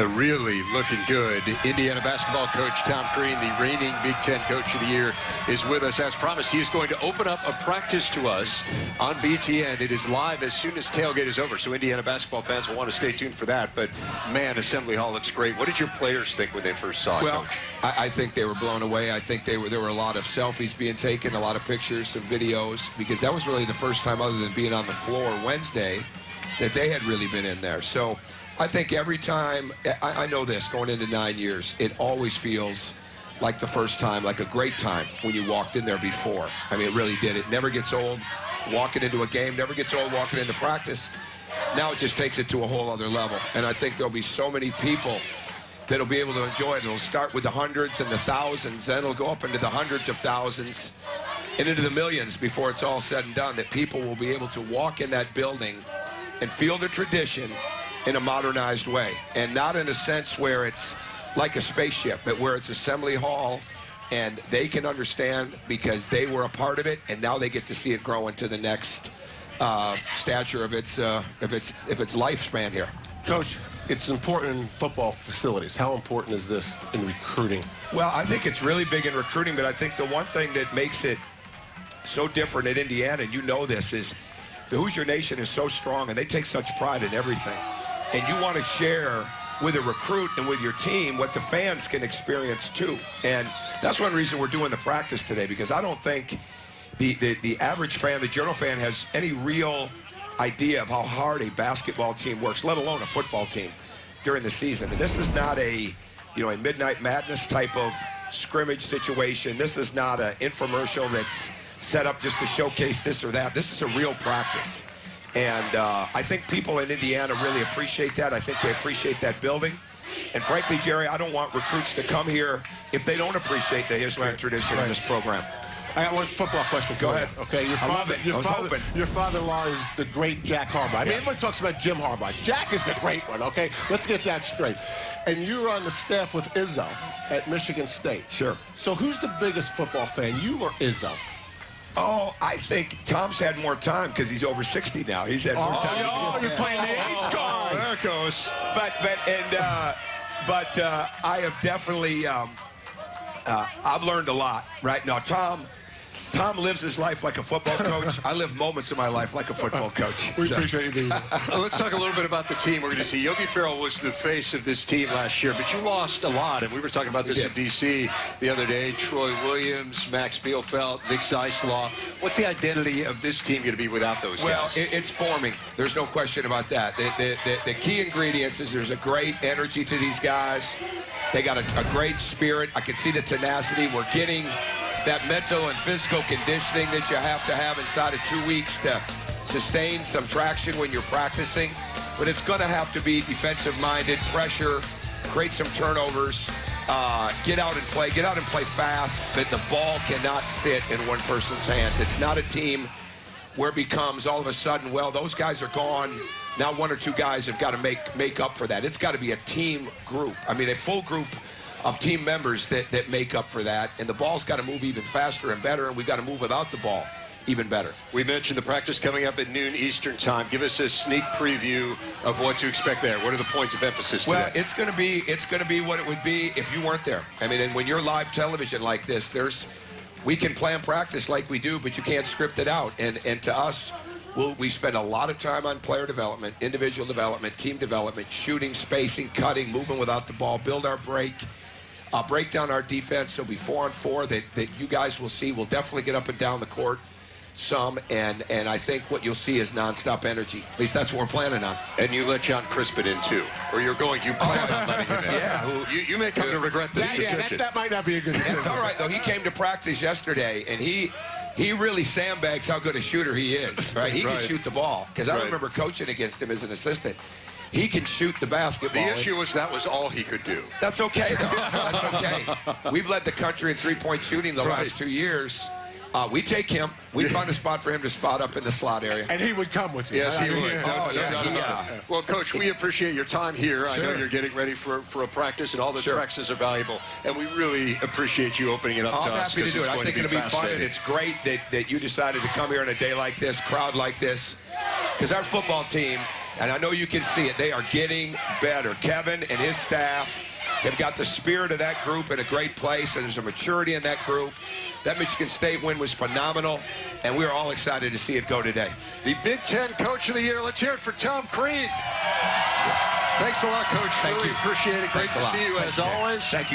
Really looking good. Indiana basketball coach Tom Crean, the reigning Big Ten Coach of the Year, is with us. As promised, he is going to open up a practice to us on BTN. It is live as soon as tailgate is over, so Indiana basketball fans will want to stay tuned for that. But, man, Assembly Hall looks great. What did your players think when they first saw it, Coach? I think they were blown away. I think there were a lot of selfies being taken, a lot of pictures, some videos, because that was really the first time, other than being on the floor Wednesday, that they had really been in there. So I think every time, I know this, going into 9 years, it always feels like the first time, like a great time when you walked in there before. I mean, it really did. It never gets old walking into a game, never gets old walking into practice. Now it just takes it to a whole other level. And I think there'll be so many people that'll be able to enjoy it. It'll start with the hundreds and the thousands, then it'll go up into the hundreds of thousands and into the millions before it's all said and done, that people will be able to walk in that building and feel the tradition in a modernized way, and not in a sense where it's like a spaceship, but where it's Assembly Hall, and they can understand because they were a part of it, and now they get to see it grow into the next stature of its lifespan here. Coach, it's important in football facilities. How important is this in recruiting? Well, I think it's really big in recruiting, but I think the one thing that makes it so different at Indiana, and you know this, is the Hoosier Nation is so strong, and they take such pride in everything. And you want to share with a recruit and with your team what the fans can experience too. And that's one reason we're doing the practice today, because I don't think the average fan, the general fan, has any real idea of how hard a basketball team works, let alone a football team during the season. And this is not a Midnight Madness type of scrimmage situation. This is not an infomercial that's set up just to showcase this or that. This is a real practice. And I think people in Indiana really appreciate that. I think they appreciate that building. And frankly, Jerry, I don't want recruits to come here if they don't appreciate the history and tradition of this program. I got one football question for you. Go ahead. Okay, your father-in-law is the great Jack Harbaugh. I mean, everybody talks about Jim Harbaugh. Jack is the great one, okay? Let's get that straight. And you were on the staff with Izzo at Michigan State. Sure. So who's the biggest football fan, you or Izzo? Oh, I think Tom's had more time because he's over 60 now. He's had more time. Oh, you're playing the AIDS card. There it goes. But I have definitely, I've learned a lot. Right now, Tom lives his life like a football coach. I live moments of my life like a football coach. We appreciate you being here. Let's talk a little bit about the team. We're going to see Yogi Ferrell was the face of this team last year, but you lost a lot, and we were talking about this in D.C. the other day. Troy Williams, Max Bielfeldt, Nick Zeisloff. What's the identity of this team going to be without those guys? Well, it's forming. There's no question about that. The key ingredients is there's a great energy to these guys. They got a great spirit. I can see the tenacity. We're getting that mental and physical conditioning that you have to have inside of 2 weeks to sustain some traction when you're practicing. But it's going to have to be defensive-minded, pressure, create some turnovers, get out and play fast. But the ball cannot sit in one person's hands. It's not a team where it becomes all of a sudden, well, those guys are gone. Now one or two guys have got to make up for that. It's got to be a team group. I mean, a full group of team members that make up for that, and the ball's got to move even faster and better, and we've got to move without the ball even better. We mentioned the practice coming up at noon Eastern time. Give us a sneak preview of what to expect there. What are the points of emphasis today? Well, it's going to be what it would be if you weren't there. I mean, and when you're live television like this, we can plan practice like we do, but you can't script it out. And to us, we spend a lot of time on player development, individual development, team development, shooting, spacing, cutting, moving without the ball, build our break down our defense. There'll be 4-on-4 that you guys will see. We'll definitely get up and down the court some, and I think what you'll see is nonstop energy. At least that's what we're planning on. And you let John Crispin in too, or you plan on letting him in. Yeah, you may come to regret this decision. That might not be a good decision. That's all right though. He came to practice yesterday, and he really sandbags how good a shooter he is. Right? He can shoot the ball, because I remember coaching against him as an assistant. He can shoot the basketball. The issue was that was all he could do. That's okay, though. That's okay. We've led the country in three-point shooting the last 2 years. We take him. We find a spot for him to spot up in the slot area. And he would come with you. Yes, he would. Yeah. Well, Coach, we appreciate your time here. Sure. I know you're getting ready for a practice, and all the practices are valuable. And we really appreciate you opening it up to us. I'm happy to do it. I think it'll be fun, and it's great that you decided to come here on a day like this, crowd like this, because our football team And I know you can see it. They are getting better. Kevin and his staff have got the spirit of that group in a great place, and there's a maturity in that group. That Michigan State win was phenomenal, and we're all excited to see it go today. The Big Ten Coach of the Year. Let's hear it for Tom Crean. Thanks a lot, Coach. Thank really you. appreciate it. Great Thanks to a lot. see you, Thank as you. always. Thank you.